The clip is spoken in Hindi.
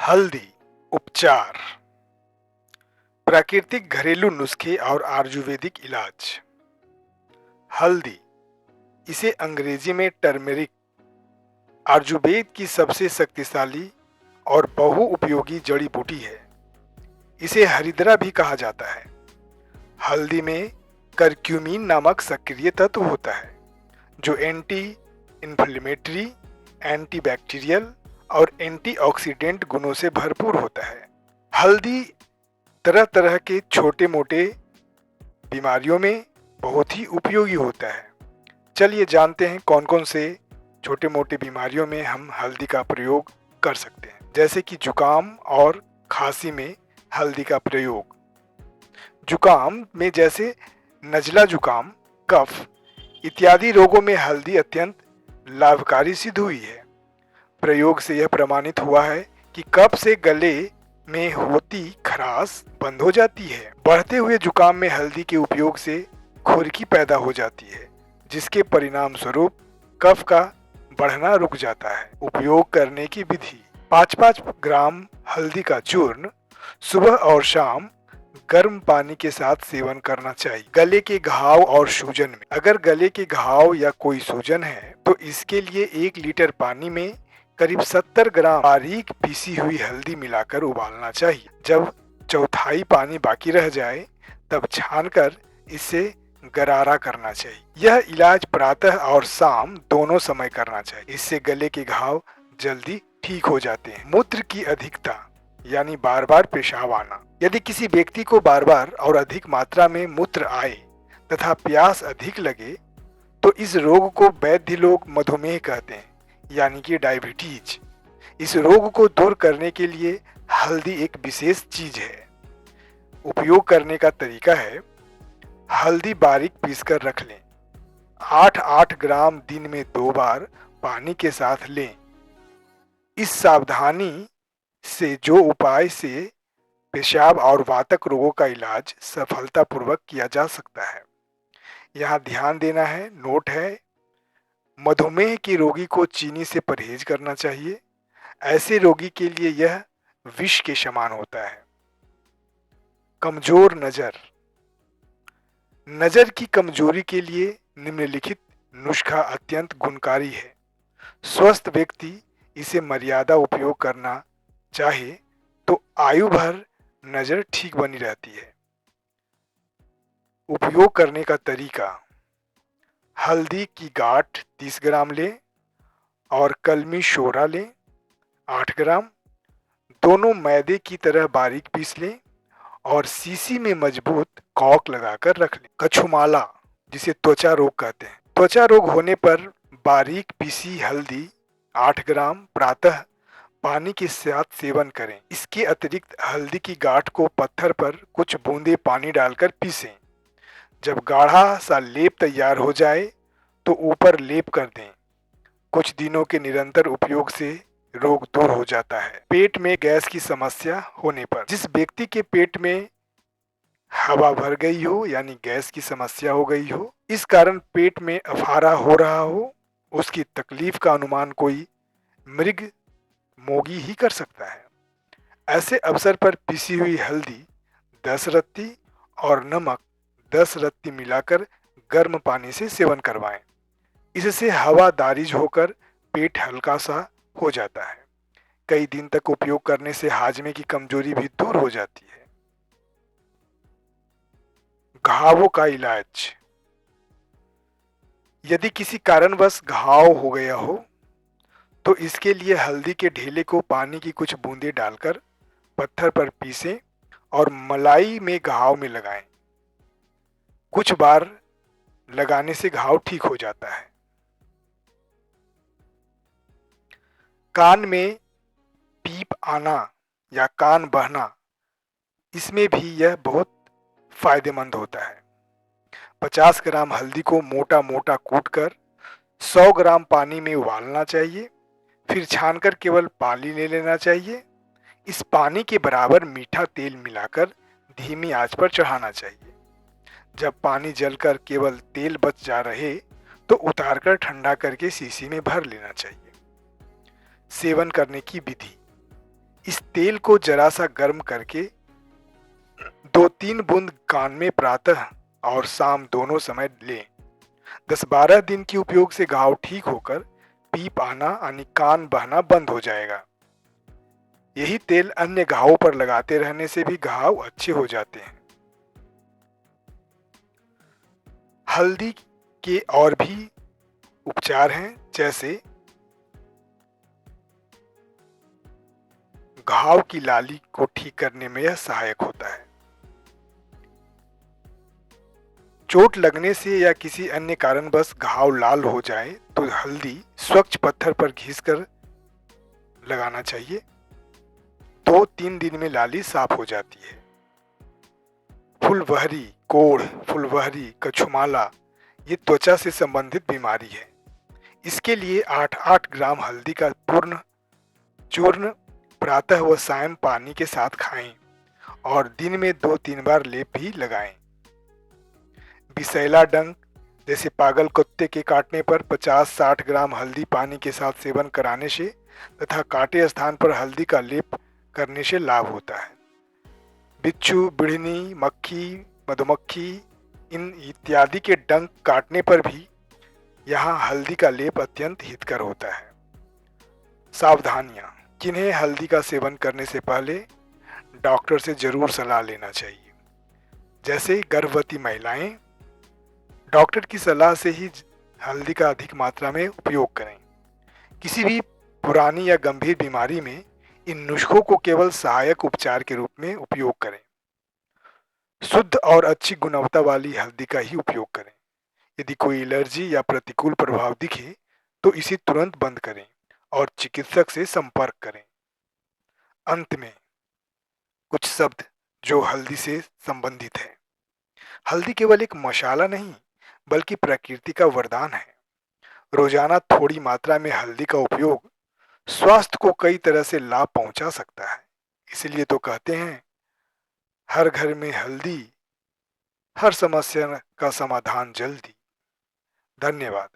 हल्दी उपचार, प्राकृतिक घरेलू नुस्खे और आयुर्वेदिक इलाज। हल्दी, इसे अंग्रेजी में टर्मेरिक, आयुर्वेद की सबसे शक्तिशाली और बहुउपयोगी जड़ी बूटी है। इसे हरिद्रा भी कहा जाता है। हल्दी में करक्यूमिन नामक सक्रिय तत्व होता है जो एंटी इन्फ्लेमेटरी, एंटीबैक्टीरियल और एंटीऑक्सीडेंट गुणों से भरपूर होता है। हल्दी तरह तरह के छोटे मोटे बीमारियों में बहुत ही उपयोगी होता है। चलिए जानते हैं कौन कौन से छोटे मोटे बीमारियों में हम हल्दी का प्रयोग कर सकते हैं। जैसे कि जुकाम और खांसी में हल्दी का प्रयोग। जुकाम में जैसे नजला जुकाम, कफ इत्यादि रोगों में हल्दी अत्यंत लाभकारी सिद्ध हुई है। प्रयोग से यह प्रमाणित हुआ है कि कफ से गले में होती खराश बंद हो जाती है। बढ़ते हुए जुकाम में हल्दी के उपयोग से खुरकी पैदा हो जाती है, जिसके परिणाम स्वरूप कफ का बढ़ना रुक जाता है। उपयोग करने की विधि: 5-5 ग्राम हल्दी का चूर्ण सुबह और शाम गर्म पानी के साथ सेवन करना चाहिए। गले के घाव और सूजन में: अगर गले के घाव या कोई सूजन है तो इसके लिए 1 लीटर पानी में करीब 70 ग्राम बारीक पीसी हुई हल्दी मिलाकर उबालना चाहिए। जब चौथाई पानी बाकी रह जाए तब छानकर इसे गरारा करना चाहिए। यह इलाज प्रातः और शाम दोनों समय करना चाहिए। इससे गले के घाव जल्दी ठीक हो जाते हैं। मूत्र की अधिकता यानी बार बार पेशाब आना: यदि किसी व्यक्ति को बार बार और अधिक मात्रा में मूत्र आए तथा प्यास अधिक लगे तो इस रोग को वैद्य लोग मधुमेह कहते हैं, यानी कि डायबिटीज। इस रोग को दूर करने के लिए हल्दी एक विशेष चीज है। उपयोग करने का तरीका है: हल्दी बारीक पीसकर रख लें। 8-8 ग्राम दिन में 2 बार पानी के साथ लें। इस सावधानी से जो उपाय से पेशाब और वातक रोगों का इलाज सफलतापूर्वक किया जा सकता है। यहाँ ध्यान देना है, नोट है, मधुमेह के रोगी को चीनी से परहेज करना चाहिए। ऐसे रोगी के लिए यह विष के समान होता है। कमजोर नजर: नजर की कमजोरी के लिए निम्नलिखित नुस्खा अत्यंत गुणकारी है। स्वस्थ व्यक्ति इसे मर्यादा उपयोग करना चाहे तो आयु भर नजर ठीक बनी रहती है। उपयोग करने का तरीका: हल्दी की गांठ 30 ग्राम लें और कलमी शोरा लें 8 ग्राम। दोनों मैदे की तरह बारीक पीस लें और सीसी में मजबूत कॉर्क लगाकर रख लें। कछुमाला, जिसे त्वचा रोग कहते हैं: त्वचा रोग होने पर बारीक पीसी हल्दी 8 ग्राम प्रातः पानी के साथ सेवन करें। इसके अतिरिक्त हल्दी की गांठ को पत्थर पर कुछ बूंदे पानी डालकर पीसें। जब गाढ़ा सा लेप तैयार हो जाए तो ऊपर लेप कर दें। कुछ दिनों के निरंतर उपयोग से रोग दूर हो जाता है। पेट में गैस की समस्या होने पर: जिस व्यक्ति के पेट में हवा भर गई हो यानी गैस की समस्या हो गई हो, इस कारण पेट में अफारा हो रहा हो, उसकी तकलीफ का अनुमान कोई मृग मोगी ही कर सकता है। ऐसे अवसर पर पिसी हुई हल्दी 10 रत्ती और नमक 10 रत्ती मिलाकर गर्म पानी से सेवन करवाएं। इससे हवा दारिज होकर पेट हल्का सा हो जाता है। कई दिन तक उपयोग करने से हाजमे की कमजोरी भी दूर हो जाती है। घावों का इलाज: यदि किसी कारणवश घाव हो गया हो तो इसके लिए हल्दी के ढेले को पानी की कुछ बूंदें डालकर पत्थर पर पीसें और मलाई में घाव में लगाएं। कुछ बार लगाने से घाव ठीक हो जाता है। कान में पीप आना या कान बहना, इसमें भी यह बहुत फायदेमंद होता है। 50 ग्राम हल्दी को मोटा मोटा कूटकर 100 ग्राम पानी में उबालना चाहिए, फिर छानकर केवल पानी ले लेना चाहिए। इस पानी के बराबर मीठा तेल मिलाकर धीमी आंच पर चढ़ाना चाहिए। जब पानी जलकर केवल तेल बच जा रहे तो उतारकर ठंडा करके शीशी में भर लेना चाहिए। सेवन करने की विधि: इस तेल को जरा सा गर्म करके 2-3 बूंद कान में प्रातः और शाम दोनों समय लें। 10-12 दिन के उपयोग से घाव ठीक होकर पीप आना यानी कान बहना बंद हो जाएगा। यही तेल अन्य घावों पर लगाते रहने से भी घाव अच्छे हो जाते हैं। हल्दी के और भी उपचार हैं, जैसे घाव की लाली को ठीक करने में यह सहायक होता है। चोट लगने से या किसी अन्य कारणवश घाव लाल हो जाए तो हल्दी स्वच्छ पत्थर पर घिसकर लगाना चाहिए। 2-3 दिन में लाली साफ हो जाती है। फुलवहरी, कोढ़, फुलवहरी, कछुमाला ये त्वचा से संबंधित बीमारी है। इसके लिए 8-8 ग्राम हल्दी का पूर्ण चूर्ण प्रातः व सायं पानी के साथ खाएं और दिन में 2-3 बार लेप भी लगाएं। विषैला डंक जैसे पागल कुत्ते के काटने पर 50-60 ग्राम हल्दी पानी के साथ सेवन कराने से तथा काटे स्थान पर हल्दी का लेप करने से लाभ होता है। बिच्छू, बिढ़नी, मक्खी, मधुमक्खी इन इत्यादि के डंक काटने पर भी यहाँ हल्दी का लेप अत्यंत हितकर होता है। सावधानियाँ, जिन्हें हल्दी का सेवन करने से पहले डॉक्टर से जरूर सलाह लेना चाहिए। जैसे गर्भवती महिलाएं डॉक्टर की सलाह से ही हल्दी का अधिक मात्रा में उपयोग करें। किसी भी पुरानी या गंभीर बीमारी में इन नुस्खों को केवल सहायक उपचार के रूप में उपयोग करें। शुद्ध और अच्छी गुणवत्ता वाली हल्दी का ही उपयोग करें। यदि कोई एलर्जी या प्रतिकूल प्रभाव दिखे तो इसे तुरंत बंद करें और चिकित्सक से संपर्क करें। अंत में कुछ शब्द जो हल्दी से संबंधित है। हल्दी केवल एक मसाला नहीं बल्कि प्रकृति का वरदान है। रोजाना थोड़ी मात्रा में हल्दी का उपयोग स्वास्थ्य को कई तरह से लाभ पहुंचा सकता है। इसलिए तो कहते हैं, हर घर में हल्दी, हर समस्या का समाधान जल्दी। धन्यवाद।